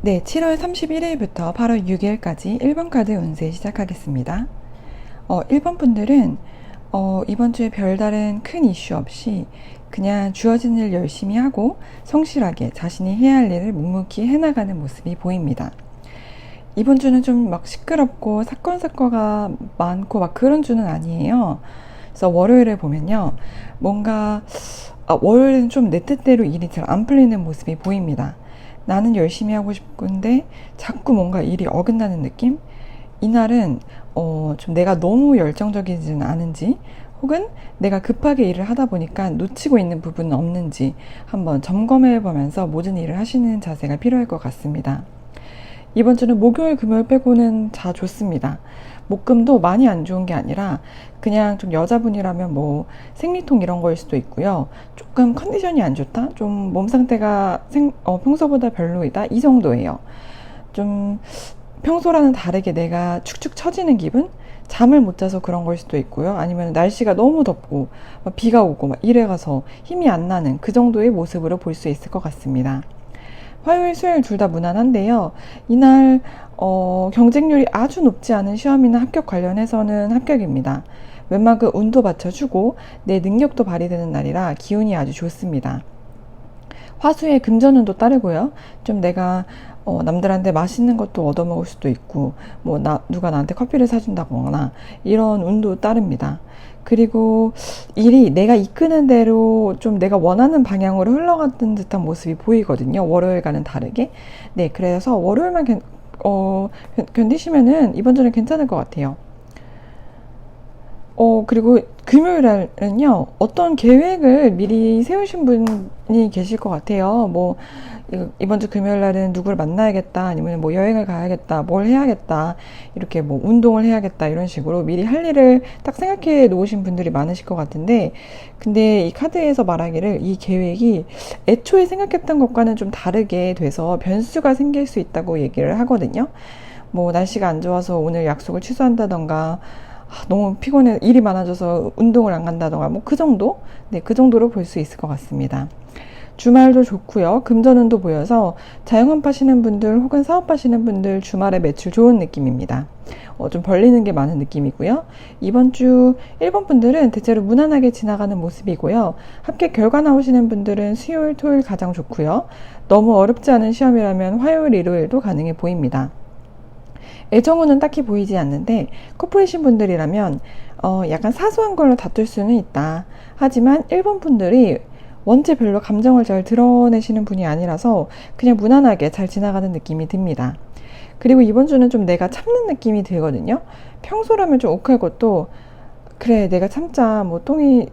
네, 7월 31일부터 8월 6일까지 1번 카드 운세 시작하겠습니다. 1번 분들은 이번 주에 별다른 큰 이슈 없이 그냥 주어진 일 열심히 하고 성실하게 자신이 해야 할 일을 묵묵히 해나가는 모습이 보입니다. 이번 주는 좀 막 시끄럽고 사건 사고가 많고 막 그런 주는 아니에요. 그래서 월요일에 보면요, 뭔가 월요일은 좀 내 뜻대로 일이 잘 안 풀리는 모습이 보입니다. 나는 열심히 하고 싶은데 자꾸 뭔가 일이 어긋나는 느낌? 이날은 좀 내가 너무 열정적이지는 않은지, 혹은 내가 급하게 일을 하다 보니까 놓치고 있는 부분은 없는지 한번 점검해 보면서 모든 일을 하시는 자세가 필요할 것 같습니다. 이번 주는 목요일, 금요일 빼고는 다 좋습니다. 목금도 많이 안 좋은 게 아니라 그냥 좀 여자분이라면 뭐 생리통 이런 거일 수도 있고요. 조금 컨디션이 안 좋다? 좀 몸 상태가 평소보다 별로이다? 이 정도예요. 좀 평소랑은 다르게 내가 축축 처지는 기분? 잠을 못 자서 그런 걸 수도 있고요. 아니면 날씨가 너무 덥고 비가 오고 막 이래가서 힘이 안 나는 그 정도의 모습으로 볼 수 있을 것 같습니다. 화요일, 수요일 둘 다 무난한데요. 이날 경쟁률이 아주 높지 않은 시험이나 합격 관련해서는 합격입니다. 웬만큼 운도 받쳐주고 내 능력도 발휘되는 날이라 기운이 아주 좋습니다. 화수에 금전운도 따르고요. 좀 내가 남들한테 맛있는 것도 얻어먹을 수도 있고, 누가 나한테 커피를 사준다거나 이런 운도 따릅니다. 그리고 일이 내가 이끄는 대로 좀 내가 원하는 방향으로 흘러가는 듯한 모습이 보이거든요. 월요일과는 다르게. 네, 그래서 월요일만 견디시면은 이번 주는 괜찮을 것 같아요. 그리고 금요일날은요, 어떤 계획을 미리 세우신 분이 계실 것 같아요. 이번 주 금요일날은 누구를 만나야겠다, 아니면 뭐 여행을 가야겠다, 뭘 해야겠다, 이렇게 뭐 운동을 해야겠다, 이런 식으로 미리 할 일을 딱 생각해 놓으신 분들이 많으실 것 같은데, 근데 이 카드에서 말하기를 이 계획이 애초에 생각했던 것과는 좀 다르게 돼서 변수가 생길 수 있다고 얘기를 하거든요. 뭐 날씨가 안 좋아서 오늘 약속을 취소한다던가, 너무 피곤해 일이 많아져서 운동을 안 간다던가 뭐 그 정도? 네, 그 정도로 볼 수 있을 것 같습니다. 주말도 좋고요. 금전운도 보여서 자영업 하시는 분들 혹은 사업 하시는 분들 주말에 매출 좋은 느낌입니다. 좀 벌리는 게 많은 느낌이고요. 이번 주 1번 분들은 대체로 무난하게 지나가는 모습이고요. 합격 결과 나오시는 분들은 수요일, 토요일 가장 좋고요. 너무 어렵지 않은 시험이라면 화요일, 일요일도 가능해 보입니다. 애정운은 딱히 보이지 않는데 커플이신 분들이라면 약간 사소한 걸로 다툴 수는 있다. 하지만 1번 분들이 원체 별로 감정을 잘 드러내시는 분이 아니라서 그냥 무난하게 잘 지나가는 느낌이 듭니다. 그리고 이번 주는 좀 내가 참는 느낌이 들거든요. 평소라면 좀 욱할 것도 그래 내가 참자, 뭐 똥이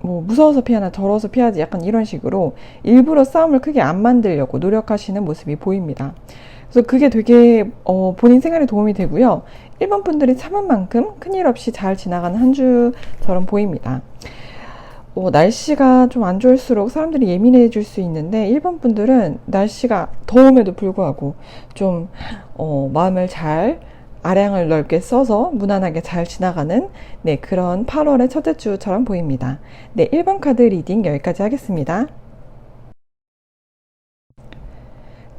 뭐 무서워서 피하나 더러워서 피하지, 약간 이런 식으로 일부러 싸움을 크게 안 만들려고 노력하시는 모습이 보입니다. 그래서 그게 되게 본인 생활에 도움이 되고요. 1번 분들이 참은 만큼 큰일 없이 잘 지나가는 한 주처럼 보입니다. 날씨가 좀 안 좋을수록 사람들이 예민해질 수 있는데 1번 분들은 날씨가 더움에도 불구하고 좀 마음을 잘 아량을 넓게 써서 무난하게 잘 지나가는, 네, 그런 8월의 첫째 주처럼 보입니다. 네, 1번 카드 리딩 여기까지 하겠습니다.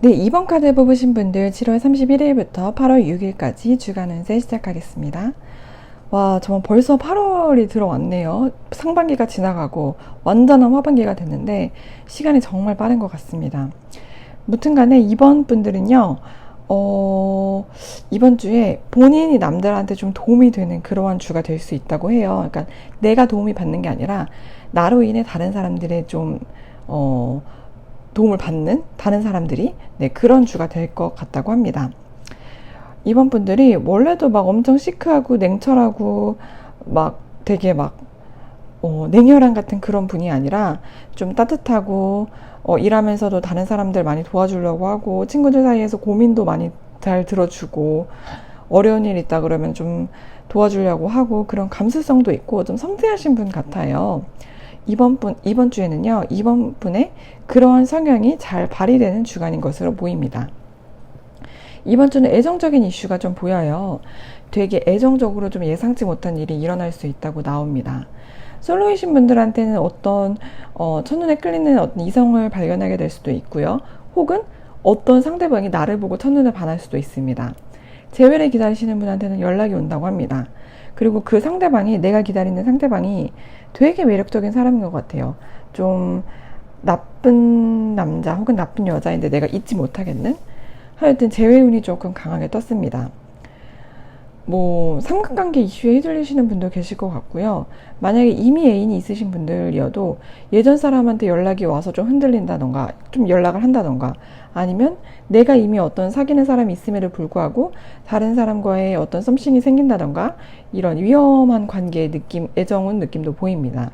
네, 2번 카드 뽑으신 분들 7월 31일부터 8월 6일까지 주간 운세 시작하겠습니다. 와, 정말 벌써 8월이 들어왔네요. 상반기가 지나가고 완전한 하반기가 됐는데 시간이 정말 빠른 것 같습니다. 무튼 간에 2번 분들은요, 이번 주에 본인이 남들한테 좀 도움이 되는 그러한 주가 될 수 있다고 해요. 그러니까 내가 도움이 받는 게 아니라 나로 인해 다른 사람들의 좀 도움을 받는, 다른 사람들이, 네, 그런 주가 될 것 같다고 합니다. 이번 분들이 원래도 막 엄청 시크하고 냉철하고 막 되게 막 냉혈한 같은 그런 분이 아니라 좀 따뜻하고 일하면서도 다른 사람들 많이 도와주려고 하고 친구들 사이에서 고민도 많이 잘 들어주고 어려운 일 있다 그러면 좀 도와주려고 하고 그런 감수성도 있고 좀 섬세하신 분 같아요. 이번 주에는요, 이번 분의 그러한 성향이 잘 발휘되는 주간인 것으로 보입니다. 이번 주는 애정적인 이슈가 좀 보여요. 되게 애정적으로 좀 예상치 못한 일이 일어날 수 있다고 나옵니다. 솔로이신 분들한테는 어떤 첫눈에 끌리는 어떤 이성을 발견하게 될 수도 있고요. 혹은 어떤 상대방이 나를 보고 첫눈에 반할 수도 있습니다. 재회를 기다리시는 분한테는 연락이 온다고 합니다. 그리고 그 상대방이, 내가 기다리는 상대방이 되게 매력적인 사람인 것 같아요. 좀 나쁜 남자 혹은 나쁜 여자인데 내가 잊지 못하겠는? 하여튼 재회운이 조금 강하게 떴습니다. 뭐 삼각관계 이슈에 휘둘리시는 분도 계실 것 같고요. 만약에 이미 애인이 있으신 분들이어도 예전 사람한테 연락이 와서 좀 흔들린다던가 좀 연락을 한다던가, 아니면 내가 이미 어떤 사귀는 사람이 있음에도 불구하고 다른 사람과의 어떤 썸씽이 생긴다던가, 이런 위험한 관계의 느낌, 애정운 느낌도 보입니다.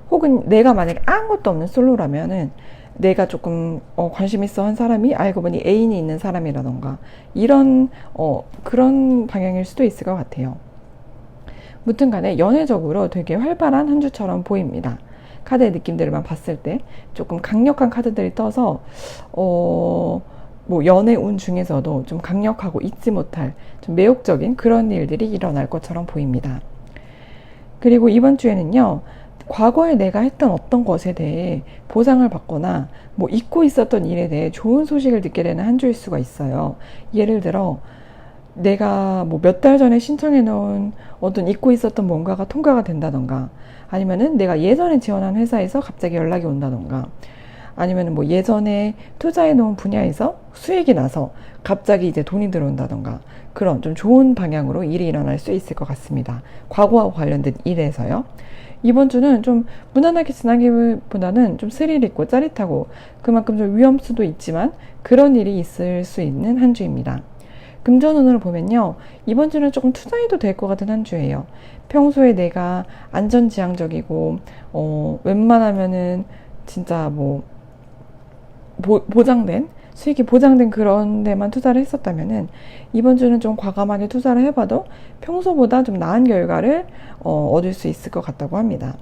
혹은 내가 만약에 아무것도 없는 솔로라면은 내가 조금 관심 있어 한 사람이 알고 보니 애인이 있는 사람이라던가, 이런 그런 방향일 수도 있을 것 같아요. 무튼 간에 연애적으로 되게 활발한 한 주처럼 보입니다. 카드의 느낌들만 봤을 때 조금 강력한 카드들이 떠서 뭐 연애운 중에서도 좀 강력하고 잊지 못할 좀 매혹적인 그런 일들이 일어날 것처럼 보입니다. 그리고 이번 주에는요, 과거에 내가 했던 어떤 것에 대해 보상을 받거나 뭐 잊고 있었던 일에 대해 좋은 소식을 듣게 되는 한 주일 수가 있어요. 예를 들어 내가 뭐 몇 달 전에 신청해 놓은 어떤 잊고 있었던 뭔가가 통과가 된다던가, 아니면은 내가 예전에 지원한 회사에서 갑자기 연락이 온다던가, 아니면은 뭐 예전에 투자해 놓은 분야에서 수익이 나서 갑자기 이제 돈이 들어온다던가, 그런 좀 좋은 방향으로 일이 일어날 수 있을 것 같습니다. 과거와 관련된 일에서요. 이번 주는 좀 무난하게 지나기보다는 좀 스릴 있고 짜릿하고 그만큼 좀 위험수도 있지만 그런 일이 있을 수 있는 한 주입니다. 금전운으로 보면요, 이번 주는 조금 투자해도 될 것 같은 한 주예요. 평소에 내가 안전지향적이고 웬만하면은 진짜 뭐 보장된 수익이 보장된 그런 데만 투자를 했었다면은 이번 주는 좀 과감하게 투자를 해봐도 평소보다 좀 나은 결과를 얻을 수 있을 것 같다고 합니다.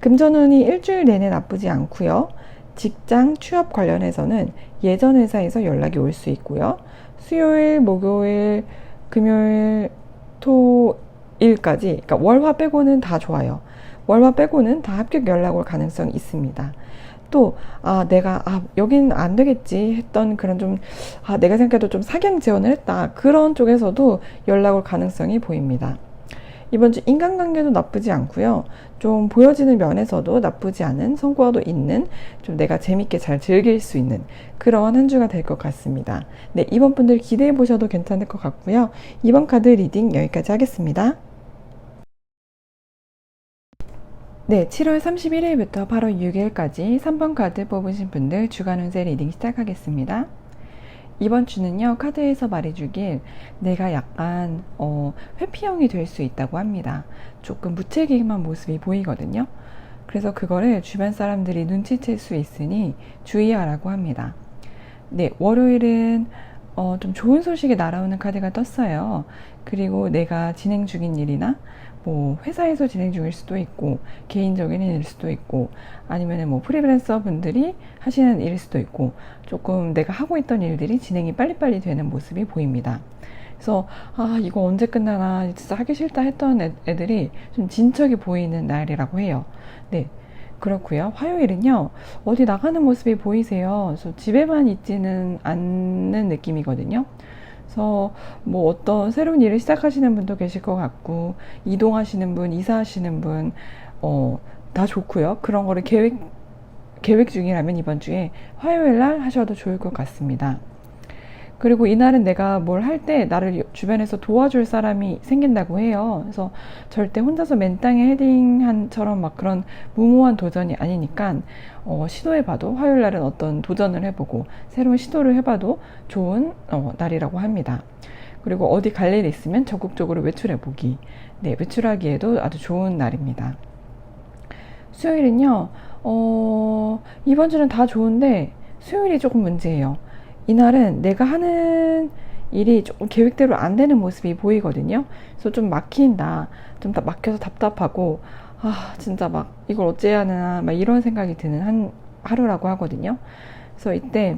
금전운이 일주일 내내 나쁘지 않고요. 직장 취업 관련해서는 예전 회사에서 연락이 올 수 있고요. 수요일, 목요일, 금요일, 토일까지, 그러니까 월화 빼고는 다 좋아요. 월화 빼고는 다 합격 연락 올 가능성이 있습니다. 또 내가 여긴 안 되겠지 했던 그런 좀 내가 생각해도 좀 사경 지원을 했다, 그런 쪽에서도 연락 올 가능성이 보입니다. 이번 주 인간관계도 나쁘지 않고요. 좀 보여지는 면에서도 나쁘지 않은 성과도 있는, 좀 내가 재밌게 잘 즐길 수 있는 그러한 한 주가 될 것 같습니다. 네, 이번 분들 기대해 보셔도 괜찮을 것 같고요. 이번 카드 리딩 여기까지 하겠습니다. 네, 7월 31일부터 8월 6일까지 3번 카드 뽑으신 분들 주간 운세 리딩 시작하겠습니다. 이번 주는요, 카드에서 말해주길 내가 약간 회피형이 될 수 있다고 합니다. 조금 무책임한 모습이 보이거든요. 그래서 그거를 주변 사람들이 눈치챌 수 있으니 주의하라고 합니다. 네, 월요일은 좀 좋은 소식이 날아오는 카드가 떴어요. 그리고 내가 진행 중인 일이나 뭐 회사에서 진행 중일 수도 있고 개인적인 일일 수도 있고, 아니면 뭐 프리랜서 분들이 하시는 일일 수도 있고, 조금 내가 하고 있던 일들이 진행이 빨리빨리 되는 모습이 보입니다. 그래서 이거 언제 끝나나 진짜 하기 싫다 했던 애들이 좀 진척이 보이는 날이라고 해요. 네, 그렇고요. 화요일은요, 어디 나가는 모습이 보이세요. 그래서 집에만 있지는 않는 느낌이거든요. 그래서 뭐 어떤 새로운 일을 시작하시는 분도 계실 것 같고, 이동하시는 분, 이사하시는 분, 다 좋고요. 그런 거를 계획 중이라면 이번 주에 화요일 날 하셔도 좋을 것 같습니다. 그리고 이날은 내가 뭘 할 때 나를 주변에서 도와줄 사람이 생긴다고 해요. 그래서 절대 혼자서 맨땅에 헤딩한처럼 막 그런 무모한 도전이 아니니까 시도해봐도, 화요일 날은 어떤 도전을 해보고 새로운 시도를 해봐도 좋은 날이라고 합니다. 그리고 어디 갈 일 있으면 적극적으로 외출해보기, 네, 외출하기에도 아주 좋은 날입니다. 수요일은요, 이번 주는 다 좋은데 수요일이 조금 문제예요. 이날은 내가 하는 일이 조금 계획대로 안 되는 모습이 보이거든요. 그래서 좀 막힌다, 좀 막혀서 답답하고 진짜 막 이걸 어째야 하나 막 이런 생각이 드는 한 하루라고 하거든요. 그래서 이때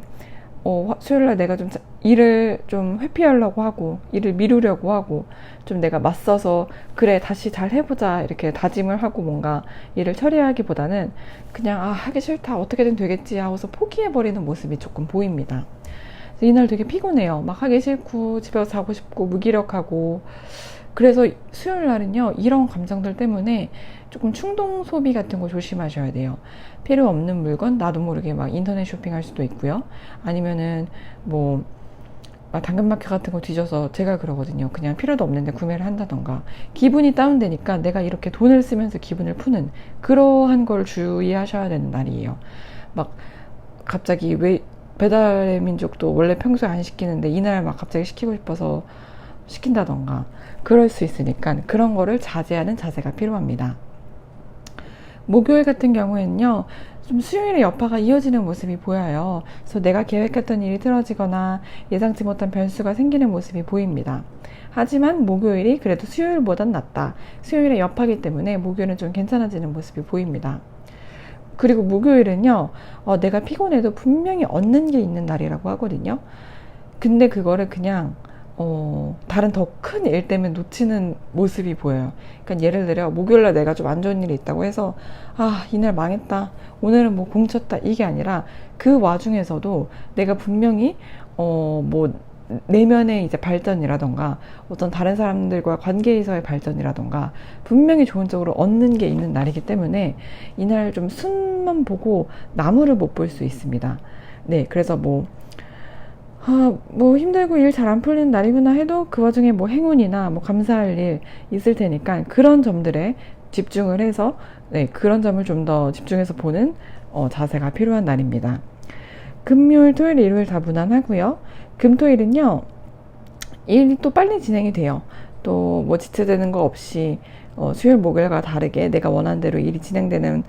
수요일날 내가 좀 일을 좀 회피하려고 하고 일을 미루려고 하고 좀 내가 맞서서 그래 다시 잘 해보자 이렇게 다짐을 하고 뭔가 일을 처리하기보다는 그냥 하기 싫다 어떻게든 되겠지 하고서 포기해버리는 모습이 조금 보입니다. 이날 되게 피곤해요. 막 하기 싫고 집에 가서 자고 싶고 무기력하고. 그래서 수요일 날은요 이런 감정들 때문에 조금 충동 소비 같은 거 조심하셔야 돼요. 필요 없는 물건 나도 모르게 막 인터넷 쇼핑할 수도 있고요. 아니면은 뭐 당근마켓 같은 거 뒤져서 제가 그러거든요. 그냥 필요도 없는데 구매를 한다던가. 기분이 다운되니까 내가 이렇게 돈을 쓰면서 기분을 푸는 그러한 걸 주의하셔야 되는 날이에요. 막 갑자기 왜 배달의 민족도 원래 평소에 안 시키는데 이날 막 갑자기 시키고 싶어서 시킨다던가 그럴 수 있으니까 그런 거를 자제하는 자세가 필요합니다. 목요일 같은 경우에는요 좀 수요일에 여파가 이어지는 모습이 보여요. 그래서 내가 계획했던 일이 틀어지거나 예상치 못한 변수가 생기는 모습이 보입니다. 하지만 목요일이 그래도 수요일보단 낫다. 수요일에 여파기 때문에 목요일은 좀 괜찮아지는 모습이 보입니다. 그리고 목요일은요 내가 피곤해도 분명히 얻는 게 있는 날이라고 하거든요. 근데 그거를 그냥 다른 더 큰 일 때문에 놓치는 모습이 보여요. 그러니까 예를 들어 목요일날 내가 좀 안 좋은 일이 있다고 해서 이날 망했다 오늘은 뭐 공쳤다 이게 아니라 그 와중에서도 내가 분명히 뭐 내면의 이제 발전이라던가 어떤 다른 사람들과 관계에서의 발전이라던가 분명히 좋은 쪽으로 얻는 게 있는 날이기 때문에 이날 좀 순만 보고 나무를 못 볼 수 있습니다. 네, 그래서 뭐 힘들고 일 잘 안 풀리는 날이구나 해도 그 와중에 뭐 행운이나 뭐 감사할 일 있을 테니까 그런 점들에 집중을 해서 네, 그런 점을 좀 더 집중해서 보는 자세가 필요한 날입니다. 금요일, 토요일, 일요일 다 무난하고요. 금토일은요 일이 또 빨리 진행이 돼요. 또 뭐 지체되는 거 없이 수요일, 목요일과 다르게 내가 원하는 대로 일이 진행되는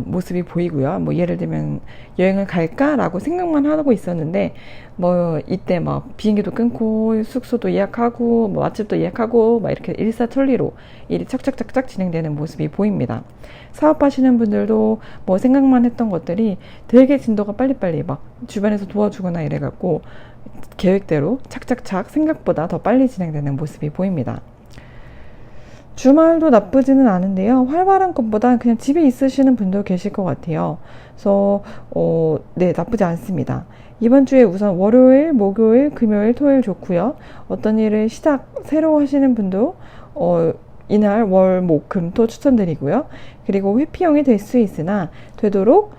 모습이 보이고요. 뭐 예를 들면 여행을 갈까라고 생각만 하고 있었는데 뭐 이때 막 비행기도 끊고 숙소도 예약하고 뭐 맛집도 예약하고 막 이렇게 일사천리로 일이 착착착착 진행되는 모습이 보입니다. 사업하시는 분들도 뭐 생각만 했던 것들이 되게 진도가 빨리빨리 막 주변에서 도와주거나 이래갖고 계획대로 착착착 생각보다 더 빨리 진행되는 모습이 보입니다. 주말도 나쁘지는 않은데요. 활발한 것보다 그냥 집에 있으시는 분도 계실 것 같아요. 그래서 네, 나쁘지 않습니다. 이번 주에 우선 월요일, 목요일, 금요일, 토요일 좋고요. 어떤 일을 새로 하시는 분도 이날 월, 목, 금, 토 추천드리고요. 그리고 회피형이 될 수 있으나 되도록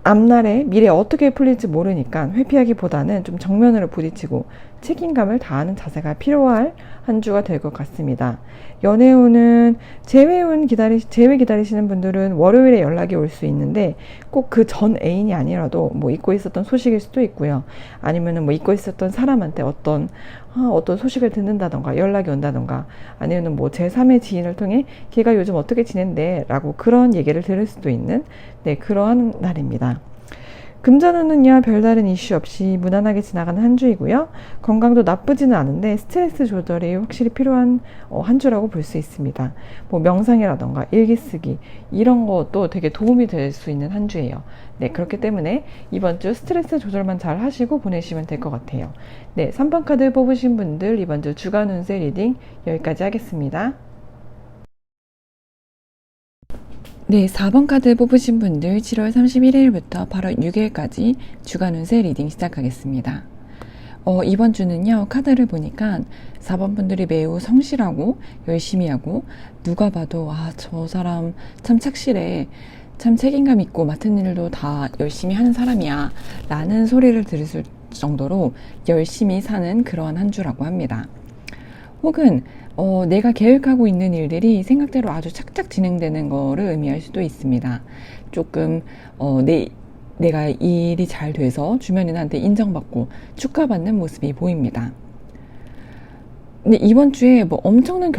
앞날에 미래 어떻게 풀릴지 모르니까 회피하기보다는 좀 정면으로 부딪히고 책임감을 다하는 자세가 필요할 한 주가 될 것 같습니다. 연애운은 재회 기다리시는 분들은 월요일에 연락이 올 수 있는데 꼭 그 전 애인이 아니라도 뭐 잊고 있었던 소식일 수도 있고요. 아니면은 뭐 잊고 있었던 사람한테 어떤 소식을 듣는다던가 연락이 온다던가 아니면은 뭐 제3의 지인을 통해 걔가 요즘 어떻게 지낸대 라고 그런 얘기를 들을 수도 있는 네, 그러한 날입니다. 금전운은요 별다른 이슈 없이 무난하게 지나가는 한 주이고요. 건강도 나쁘지는 않은데 스트레스 조절이 확실히 필요한 한 주라고 볼 수 있습니다. 뭐 명상이라던가 일기 쓰기 이런 것도 되게 도움이 될 수 있는 한 주예요. 네, 그렇기 때문에 이번 주 스트레스 조절만 잘 하시고 보내시면 될 것 같아요. 네, 3번 카드 뽑으신 분들 이번 주 주간 운세 리딩 여기까지 하겠습니다. 네, 4번 카드 뽑으신 분들 7월 31일부터 8월 6일까지 주간 운세 리딩 시작하겠습니다. 이번 주는요, 카드를 보니까 4번 분들이 매우 성실하고 열심히 하고 누가 봐도 저 사람 참 착실해, 참 책임감 있고 맡은 일도 다 열심히 하는 사람이야 라는 소리를 들으실 정도로 열심히 사는 그러한 한 주라고 합니다. 혹은 내가 계획하고 있는 일들이 생각대로 아주 착착 진행되는 거를 의미할 수도 있습니다. 조금 내가 일이 잘 돼서 주변인한테 인정받고 축하받는 모습이 보입니다. 근데 이번 주에 뭐 엄청난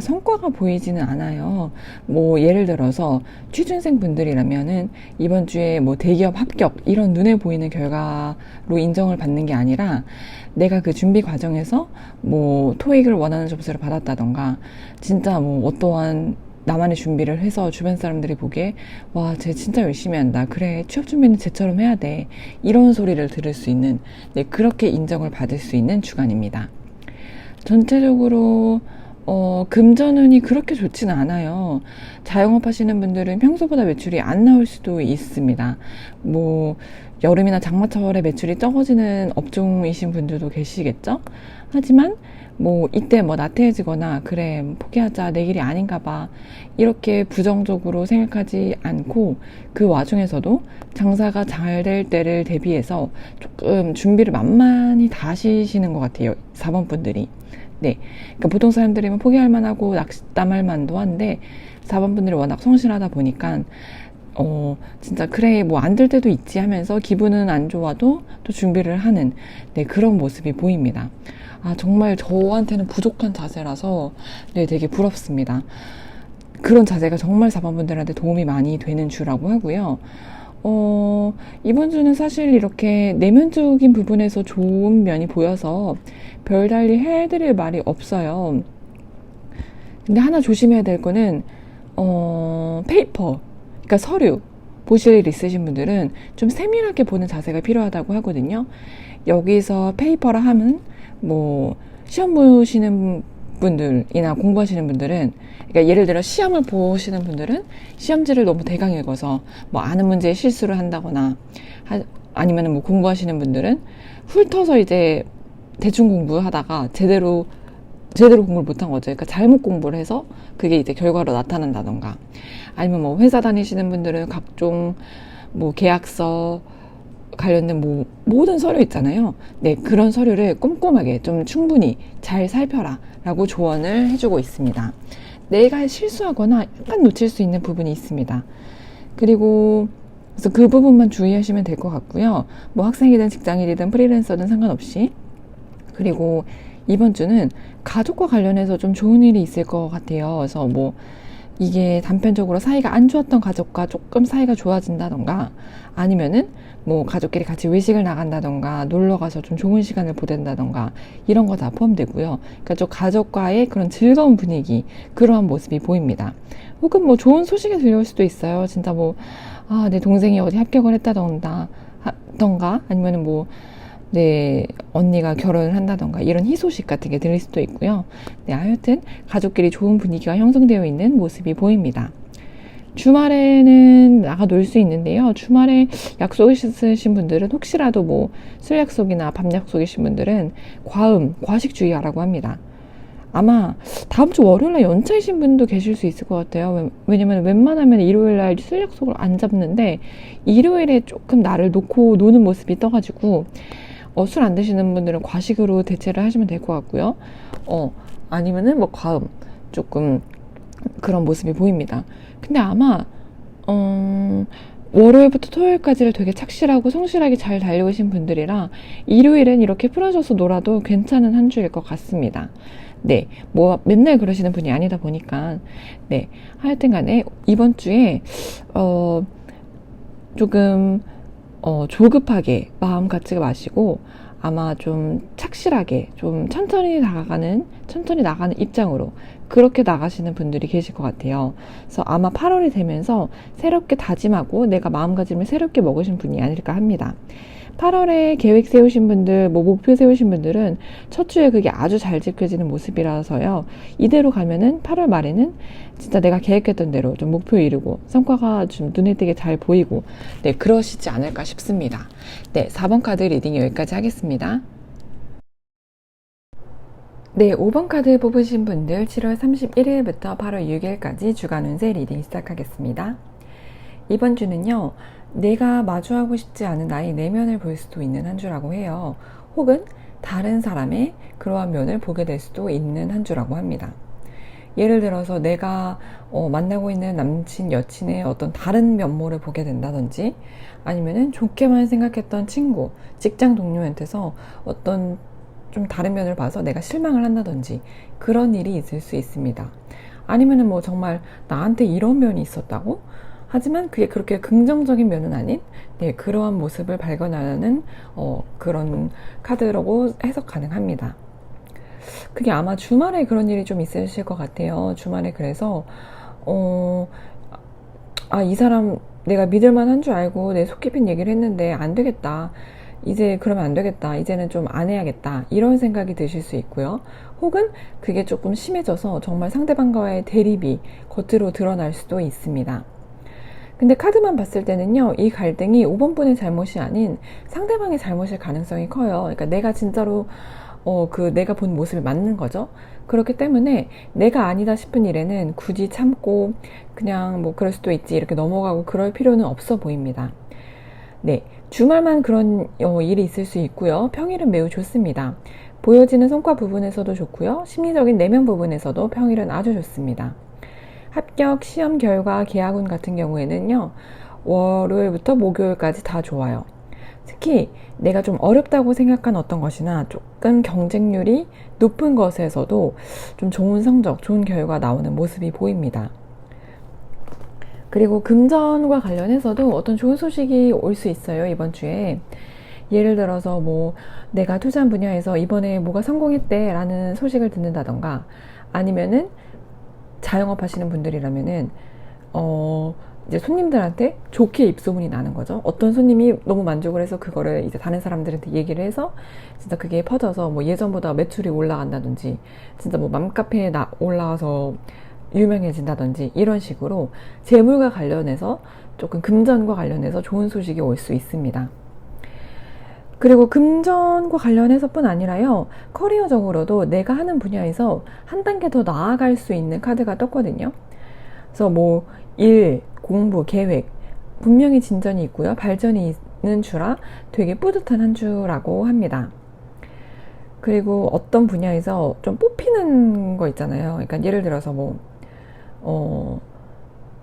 성과가 보이지는 않아요. 뭐 예를 들어서 취준생 분들이라면은 이번 주에 뭐 대기업 합격 이런 눈에 보이는 결과로 인정을 받는 게 아니라 내가 그 준비 과정에서 뭐 토익을 원하는 점수를 받았다던가 진짜 뭐 어떠한 나만의 준비를 해서 주변 사람들이 보기에 와, 쟤 진짜 열심히 한다. 그래, 취업 준비는 쟤처럼 해야 돼. 이런 소리를 들을 수 있는, 네, 그렇게 인정을 받을 수 있는 주간입니다. 전체적으로 금전운이 그렇게 좋지는 않아요. 자영업 하시는 분들은 평소보다 매출이 안 나올 수도 있습니다. 뭐 여름이나 장마철에 매출이 적어지는 업종이신 분들도 계시겠죠? 하지만 뭐 이때 뭐 나태해지거나 그래 포기하자 내 길이 아닌가 봐 이렇게 부정적으로 생각하지 않고 그 와중에서도 장사가 잘 될 때를 대비해서 조금 준비를 만만히 다 하시는 것 같아요. 4번 분들이. 네. 그러니까 보통 사람들이면 포기할 만하고 낙담할 만도 한데 4번 분들이 워낙 성실하다 보니까 진짜 그래 뭐 안 될 때도 있지 하면서 기분은 안 좋아도 또 준비를 하는 네, 그런 모습이 보입니다. 아, 정말 저한테는 부족한 자세라서 네, 되게 부럽습니다. 그런 자세가 정말 4번 분들한테 도움이 많이 되는 주라고 하고요. 이번 주는 사실 이렇게 내면적인 부분에서 좋은 면이 보여서 별달리 해드릴 말이 없어요. 근데 하나 조심해야 될 거는 페이퍼, 그러니까 서류 보실 일 있으신 분들은 좀 세밀하게 보는 자세가 필요하다고 하거든요. 여기서 페이퍼라 함은 뭐 시험 보시는 분들이나 공부하시는 분들은, 그러니까 예를 들어 시험을 보시는 분들은 시험지를 너무 대강 읽어서 뭐 아는 문제에 실수를 한다거나 아니면 뭐 공부하시는 분들은 훑어서 이제 대충 공부하다가 제대로 공부를 못한 거죠. 그러니까 잘못 공부를 해서 그게 이제 결과로 나타난다던가, 아니면 뭐 회사 다니시는 분들은 각종 뭐 계약서 관련된 뭐 모든 서류 있잖아요. 네, 그런 서류를 꼼꼼하게 좀 충분히 잘 살펴라 라고 조언을 해주고 있습니다. 내가 실수하거나 약간 놓칠 수 있는 부분이 있습니다. 그리고 그래서 그 부분만 주의하시면 될 것 같고요. 뭐 학생이든 직장인이든 프리랜서든 상관없이. 그리고 이번 주는 가족과 관련해서 좀 좋은 일이 있을 것 같아요. 그래서 뭐 이게 단편적으로 사이가 안 좋았던 가족과 조금 사이가 좋아진다던가, 아니면은 뭐 가족끼리 같이 외식을 나간다던가 놀러 가서 좀 좋은 시간을 보낸다던가 이런 거 다 포함되고요. 그러니까 좀 가족과의 그런 즐거운 분위기, 그러한 모습이 보입니다. 혹은 뭐 좋은 소식이 들려올 수도 있어요. 진짜 뭐 내 동생이 어디 합격을 했다던가 아니면은 뭐 네, 언니가 결혼을 한다던가 이런 희소식 같은 게 들릴 수도 있고요. 네, 하여튼 가족끼리 좋은 분위기가 형성되어 있는 모습이 보입니다. 주말에는 나가 놀 수 있는데요. 주말에 약속 있으신 분들은 혹시라도 뭐 술 약속이나 밤 약속이신 분들은 과식 주의하라고 합니다. 아마 다음 주 월요일날 연차이신 분도 계실 수 있을 것 같아요. 왜냐면 웬만하면 일요일날 술 약속을 안 잡는데 일요일에 조금 나를 놓고 노는 모습이 떠가지고 술 안 드시는 분들은 과식으로 대체를 하시면 될 것 같고요. 아니면은 뭐 조금 그런 모습이 보입니다. 근데 아마 월요일부터 토요일까지를 되게 착실하고 성실하게 잘 달려오신 분들이라 일요일엔 이렇게 풀어져서 놀아도 괜찮은 한 주일 것 같습니다. 네, 뭐 맨날 그러시는 분이 아니다 보니까 네, 하여튼 간에 이번 주에 조금 조급하게 마음 갖지 마시고 아마 좀 착실하게 좀 천천히 나가는 입장으로 그렇게 나가시는 분들이 계실 것 같아요. 그래서 아마 8월이 되면서 새롭게 다짐하고 내가 마음가짐을 새롭게 먹으신 분이 아닐까 합니다. 8월에 계획 세우신 분들, 뭐 목표 세우신 분들은 첫 주에 그게 아주 잘 지켜지는 모습이라서요. 이대로 가면은 8월 말에는 진짜 내가 계획했던 대로 좀 목표 이루고 성과가 좀 눈에 띄게 잘 보이고, 네, 그러시지 않을까 싶습니다. 네, 4번 카드 리딩 여기까지 하겠습니다. 네, 5번 카드 뽑으신 분들 7월 31일부터 8월 6일까지 주간 운세 리딩 시작하겠습니다. 이번 주는요, 내가 마주하고 싶지 않은 나의 내면을 볼 수도 있는 한 주라고 해요. 혹은 다른 사람의 그러한 면을 보게 될 수도 있는 한 주라고 합니다. 예를 들어서 내가 만나고 있는 남친, 여친의 어떤 다른 면모를 보게 된다든지, 아니면은 좋게만 생각했던 친구, 직장 동료한테서 어떤 좀 다른 면을 봐서 내가 실망을 한다든지 그런 일이 있을 수 있습니다. 아니면은 뭐 정말 나한테 이런 면이 있었다고? 하지만 그게 그렇게 긍정적인 면은 아닌 네, 그러한 모습을 발견하는 그런 카드라고 해석 가능합니다. 그게 아마 주말에 그런 일이 좀 있으실 것 같아요. 주말에 그래서 어, 이 사람 내가 믿을만 한 줄 알고 내 속 깊은 얘기를 했는데 안 되겠다. 이제 그러면 안 되겠다. 이제는 좀 안 해야겠다. 이런 생각이 드실 수 있고요. 혹은 그게 조금 심해져서 정말 상대방과의 대립이 겉으로 드러날 수도 있습니다. 근데 카드만 봤을 때는요, 이 갈등이 5번 분의 잘못이 아닌 상대방의 잘못일 가능성이 커요. 그러니까 내가 진짜로 내가 본 모습이 맞는 거죠. 그렇기 때문에 내가 아니다 싶은 일에는 굳이 참고 그냥 뭐 그럴 수도 있지 이렇게 넘어가고 그럴 필요는 없어 보입니다. 네, 주말만 그런 일이 있을 수 있고요. 평일은 매우 좋습니다. 보여지는 성과 부분에서도 좋고요. 심리적인 내면 부분에서도 평일은 아주 좋습니다. 합격, 시험 결과, 계약운 같은 경우에는요. 월요일부터 목요일까지 다 좋아요. 특히 내가 좀 어렵다고 생각한 어떤 것이나 조금 경쟁률이 높은 것에서도 좀 좋은 성적, 좋은 결과 나오는 모습이 보입니다. 그리고 금전과 관련해서도 어떤 좋은 소식이 올 수 있어요, 이번 주에. 예를 들어서 뭐 내가 투자한 분야에서 이번에 뭐가 성공했대 라는 소식을 듣는다던가, 아니면은 자영업 하시는 분들이라면은 이제 손님들한테 좋게 입소문이 나는 거죠. 어떤 손님이 너무 만족을 해서 그거를 이제 다른 사람들한테 얘기를 해서 진짜 그게 퍼져서 뭐 예전보다 매출이 올라간다든지, 진짜 뭐 맘카페에 올라와서 유명해진다든지, 이런 식으로 재물과 관련해서 조금 금전과 관련해서 좋은 소식이 올 수 있습니다. 그리고 금전과 관련해서 뿐 아니라요, 커리어적으로도 내가 하는 분야에서 한 단계 더 나아갈 수 있는 카드가 떴거든요. 그래서 뭐 일, 공부, 계획 분명히 진전이 있고요, 발전이 있는 주라 되게 뿌듯한 한 주라고 합니다. 그리고 어떤 분야에서 좀 뽑히는 거 있잖아요. 그러니까 예를 들어서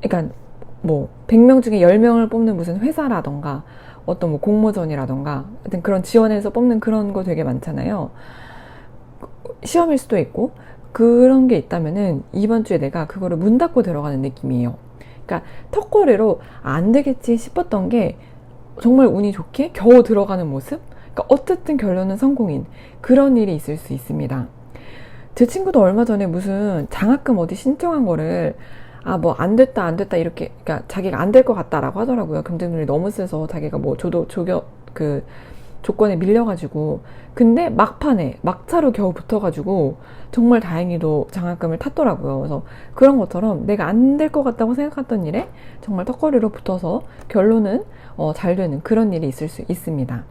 그러니까 뭐 100명 중에 10명을 뽑는 무슨 회사라던가 어떤 뭐 공모전이라던가 하여튼 그런 지원해서 뽑는 그런 거 되게 많잖아요. 시험일 수도 있고. 그런 게 있다면은 이번 주에 내가 그거를 문 닫고 들어가는 느낌이에요. 그러니까 턱걸이로 안 되겠지 싶었던 게 정말 운이 좋게 겨우 들어가는 모습? 그러니까 어쨌든 결론은 성공인 그런 일이 있을 수 있습니다. 제 친구도 얼마 전에 무슨 장학금 어디 신청한 거를 뭐 안 됐다 이렇게, 그러니까 자기가 안 될 것 같다라고 하더라고요. 경쟁률이 너무 세서 자기가 뭐 조건에 밀려가지고. 근데 막판에 막차로 겨우 붙어가지고 정말 다행히도 장학금을 탔더라고요. 그래서 그런 것처럼 내가 안 될 것 같다고 생각했던 일에 정말 턱걸이로 붙어서 결론은 잘 되는 그런 일이 있을 수 있습니다.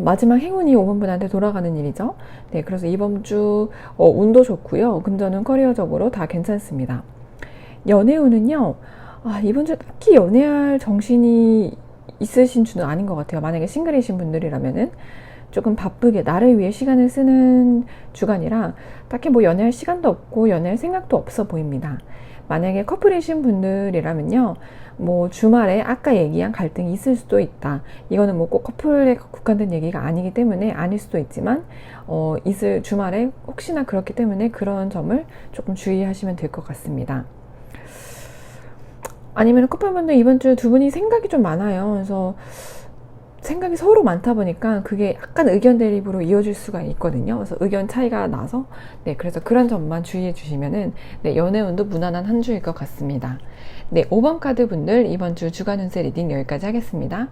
마지막 행운이 5번 분한테 돌아가는 일이죠. 네, 그래서 이번 주 운도 좋고요. 금전은 커리어적으로 다 괜찮습니다. 연애운은요, 이번 주 딱히 연애할 정신이 있으신 주는 아닌 것 같아요. 만약에 싱글이신 분들이라면은 조금 바쁘게 나를 위해 시간을 쓰는 주간이라 딱히 뭐 연애할 시간도 없고 연애할 생각도 없어 보입니다. 만약에 커플이신 분들이라면요, 뭐 주말에 아까 얘기한 갈등이 있을 수도 있다. 이거는 뭐 꼭 커플에 국한된 얘기가 아니기 때문에 아닐 수도 있지만 있을 주말에 혹시나 그렇기 때문에 그런 점을 조금 주의하시면 될 것 같습니다. 아니면 커플분들 이번 주 두 분이 생각이 좀 많아요. 그래서 생각이 서로 많다 보니까 그게 약간 의견 대립으로 이어질 수가 있거든요. 그래서 의견 차이가 나서, 네, 그래서 그런 점만 주의해 주시면은, 네, 연애운도 무난한 한 주일 것 같습니다. 네, 5번 카드 분들 이번 주 주간 운세 리딩 여기까지 하겠습니다.